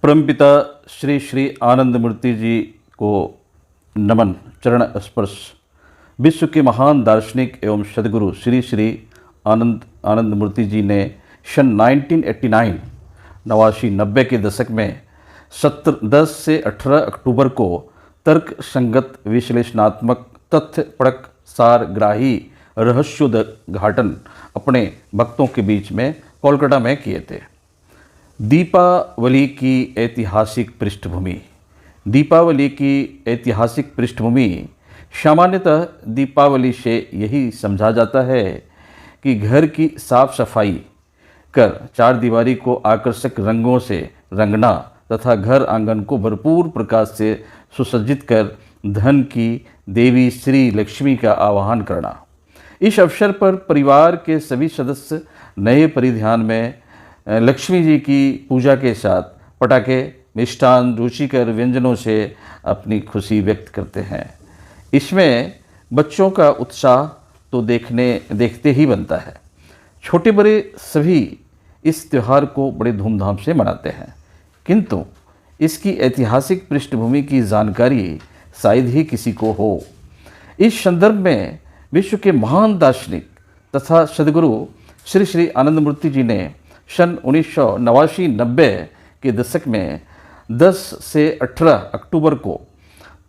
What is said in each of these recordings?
परमपिता श्री श्री आनंद मूर्ति जी को नमन चरण स्पर्श। विश्व के महान दार्शनिक एवं सदगुरु श्री श्री आनंद मूर्ति जी ने सन 1989 नब्बे के दशक में 10 से 18 अक्टूबर को तर्क संगत विश्लेषणात्मक तथ्यपरक सारग्राही रहस्योद्घाटन अपने भक्तों के बीच में कोलकाता में किए थे। दीपावली की ऐतिहासिक पृष्ठभूमि। दीपावली की ऐतिहासिक पृष्ठभूमि सामान्यतः दीपावली से यही समझा जाता है कि घर की साफ सफाई कर चारदीवारी को आकर्षक रंगों से रंगना तथा घर आंगन को भरपूर प्रकाश से सुसज्जित कर धन की देवी श्री लक्ष्मी का आवाहन करना। इस अवसर पर परिवार के सभी सदस्य नए परिधान में लक्ष्मी जी की पूजा के साथ पटाखे, मिष्ठान, रुचिकर व्यंजनों से अपनी खुशी व्यक्त करते हैं। इसमें बच्चों का उत्साह तो देखते ही बनता है। छोटे बड़े सभी इस त्यौहार को बड़े धूमधाम से मनाते हैं, किंतु इसकी ऐतिहासिक पृष्ठभूमि की जानकारी शायद ही किसी को हो। इस संदर्भ में विश्व के महान दार्शनिक तथा सदगुरु श्री श्री आनंद मूर्ति जी ने सन 1989 के दशक में 10 से 18 अक्टूबर को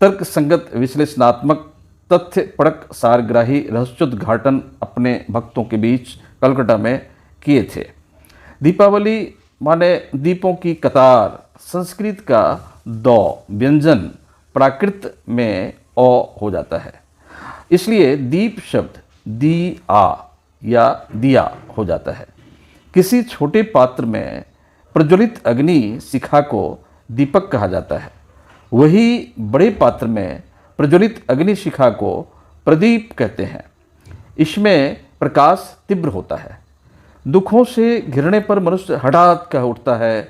तर्क संगत विश्लेषणात्मक तथ्यपरक सारग्राही रहस्योद्घाटन अपने भक्तों के बीच कलकत्ता में किए थे। दीपावली माने दीपों की कतार, संस्कृत का दौ व्यंजन प्राकृत में औ हो जाता है, इसलिए दीप शब्द दी आ या दिया हो जाता है। किसी छोटे पात्र में प्रज्वलित अग्नि शिखा को दीपक कहा जाता है, वही बड़े पात्र में प्रज्वलित अग्नि शिखा को प्रदीप कहते हैं। इसमें प्रकाश तीव्र होता है। दुखों से घिरने पर मनुष्य हठात कह उठता है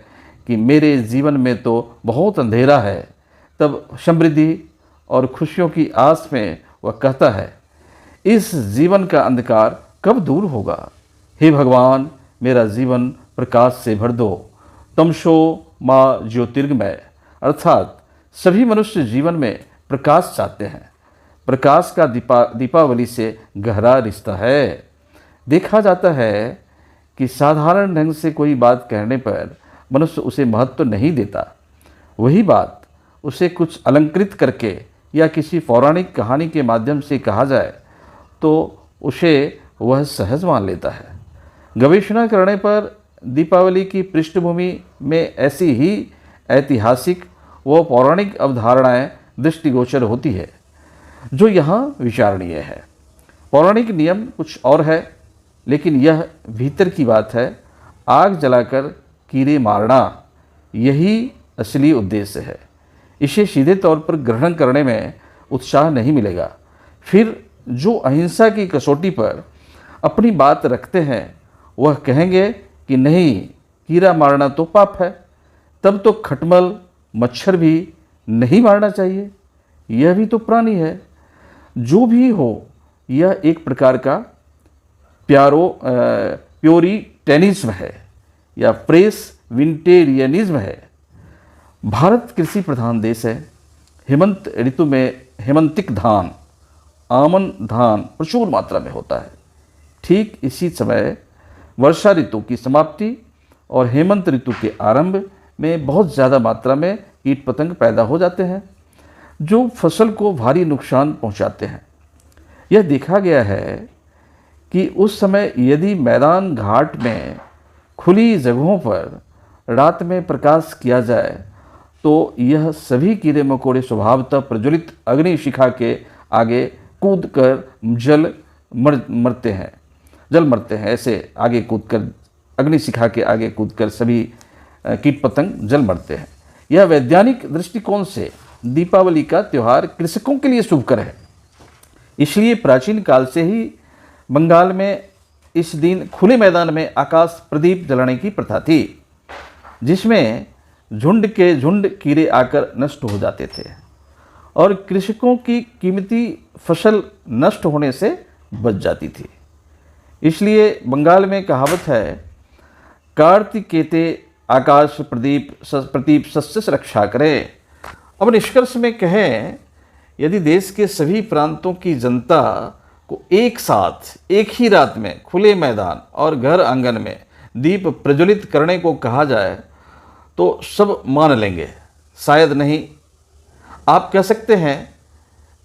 कि मेरे जीवन में तो बहुत अंधेरा है। तब समृद्धि और खुशियों की आस में वह कहता है, इस जीवन का अंधकार कब दूर होगा। हे भगवान, मेरा जीवन प्रकाश से भर दो। तमसो माँ ज्योतिर्गमय। अर्थात सभी मनुष्य जीवन में प्रकाश चाहते हैं। प्रकाश का दीपावली से गहरा रिश्ता है। देखा जाता है कि साधारण ढंग से कोई बात कहने पर मनुष्य उसे महत्व नहीं देता। वही बात उसे कुछ अलंकृत करके या किसी पौराणिक कहानी के माध्यम से कहा जाए तो उसे वह सहज मान लेता है। गवेषणा करने पर दीपावली की पृष्ठभूमि में ऐसी ही ऐतिहासिक व पौराणिक अवधारणाएं दृष्टिगोचर होती है, जो यहाँ विचारणीय है। पौराणिक नियम कुछ और है, लेकिन यह भीतर की बात है। आग जलाकर कीड़े मारना यही असली उद्देश्य है। इसे सीधे तौर पर ग्रहण करने में उत्साह नहीं मिलेगा। फिर जो अहिंसा की कसौटी पर अपनी बात रखते हैं वह कहेंगे कि नहीं, कीड़ा मारना तो पाप है, तब तो खटमल मच्छर भी नहीं मारना चाहिए, यह भी तो प्राणी है। जो भी हो, यह एक प्रकार का प्योरिटेनिज्म है या प्रेस विंटेरियनिज्म है। भारत कृषि प्रधान देश है। हेमंत ऋतु में हेमंतिक धान, आमन धान प्रचुर मात्रा में होता है। ठीक इसी समय वर्षा ऋतु की समाप्ति और हेमंत ऋतु के आरंभ में बहुत ज़्यादा मात्रा में कीट पतंग पैदा हो जाते हैं, जो फसल को भारी नुकसान पहुंचाते हैं। यह देखा गया है कि उस समय यदि मैदान घाट में खुली जगहों पर रात में प्रकाश किया जाए तो यह सभी कीड़े मकोड़े स्वभावतः प्रज्वलित अग्नि शिखा के आगे कूद कर जल मरते हैं। ऐसे आगे कूदकर अग्निशिखा के आगे कूदकर सभी कीट पतंग जल मरते हैं। यह वैज्ञानिक दृष्टिकोण से दीपावली का त्यौहार कृषकों के लिए शुभकर है। इसलिए प्राचीन काल से ही बंगाल में इस दिन खुले मैदान में आकाश प्रदीप जलाने की प्रथा थी, जिसमें झुंड के झुंड कीड़े आकर नष्ट हो जाते थे और कृषकों की कीमती फसल नष्ट होने से बच जाती थी। इसलिए बंगाल में कहावत है, कार्तिकेते आकाश प्रदीप सस्य से रक्षा करे। अब निष्कर्ष में कहें, यदि देश के सभी प्रांतों की जनता को एक साथ एक ही रात में खुले मैदान और घर आंगन में दीप प्रज्वलित करने को कहा जाए तो सब मान लेंगे, शायद नहीं। आप कह सकते हैं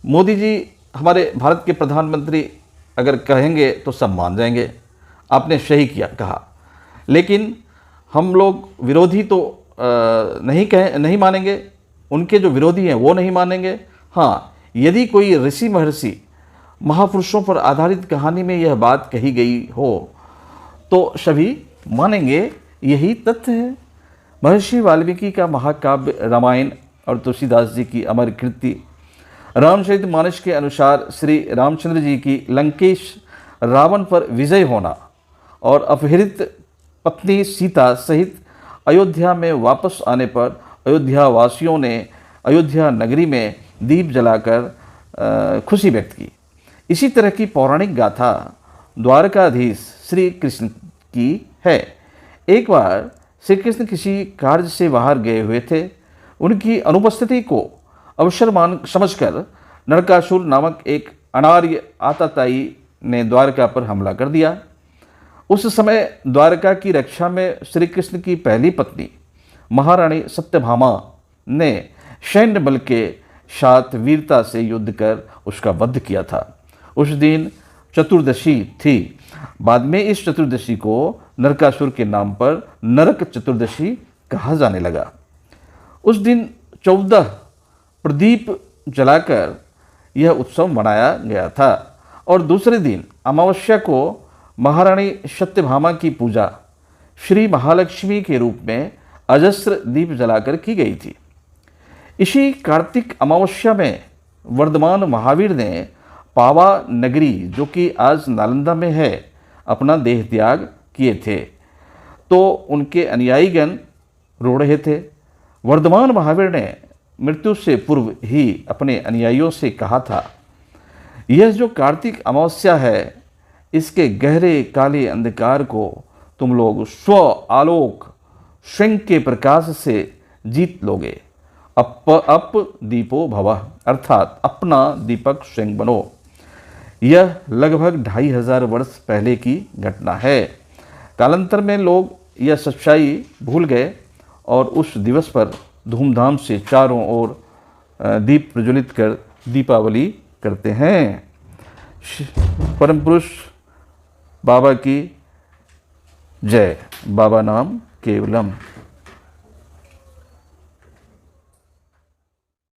मोदी जी हमारे भारत के प्रधानमंत्री अगर कहेंगे तो सब मान जाएंगे, आपने सही कहा। लेकिन हम लोग विरोधी तो नहीं मानेंगे, उनके जो विरोधी हैं वो नहीं मानेंगे। हाँ, यदि कोई ऋषि महर्षि महापुरुषों पर आधारित कहानी में यह बात कही गई हो तो सभी मानेंगे, यही तथ्य है। महर्षि वाल्मीकि का महाकाव्य रामायण और तुलसीदास जी की अमर कीर्ति, रामचरितमानस के अनुसार श्री रामचंद्र जी की लंकेश रावण पर विजय होना और अपहृत पत्नी सीता सहित अयोध्या में वापस आने पर अयोध्या वासियों ने अयोध्या नगरी में दीप जलाकर खुशी व्यक्त की। इसी तरह की पौराणिक गाथा द्वारकाधीश श्री कृष्ण की है। एक बार श्री कृष्ण किसी कार्य से बाहर गए हुए थे। उनकी अनुपस्थिति को अवसर समझकर नरकासुर नामक एक अनार्य आतताई ने द्वारका पर हमला कर दिया। उस समय द्वारका की रक्षा में श्री कृष्ण की पहली पत्नी महारानी सत्यभामा ने सैन्य बल के साथ वीरता से युद्ध कर उसका वध किया था। उस दिन चतुर्दशी थी। बाद में इस चतुर्दशी को नरकासुर के नाम पर नरक चतुर्दशी कहा जाने लगा। उस दिन 14 प्रदीप जलाकर यह उत्सव मनाया गया था और दूसरे दिन अमावस्या को महारानी सत्यभामा की पूजा श्री महालक्ष्मी के रूप में अजस्र दीप जलाकर की गई थी। इसी कार्तिक अमावस्या में वर्धमान महावीर ने पावा नगरी, जो कि आज नालंदा में है, अपना देह त्याग किए थे तो उनके अनुयायीगण रो रहे थे। वर्धमान महावीर ने मृत्यु से पूर्व ही अपने अनुयायियों से कहा था, यह जो कार्तिक अमावस्या है, इसके गहरे काले अंधकार को तुम लोग स्व आलोक स्वयं के प्रकाश से जीत लोगे। अप दीपो भवः, अर्थात अपना दीपक स्वयं बनो। यह लगभग 2500 वर्ष पहले की घटना है। कालांतर में लोग यह सच्चाई भूल गए और उस दिवस पर धूमधाम से चारों ओर दीप प्रज्वलित कर दीपावली करते हैं। परम पुरुष बाबा की जय। बाबा नाम केवलम।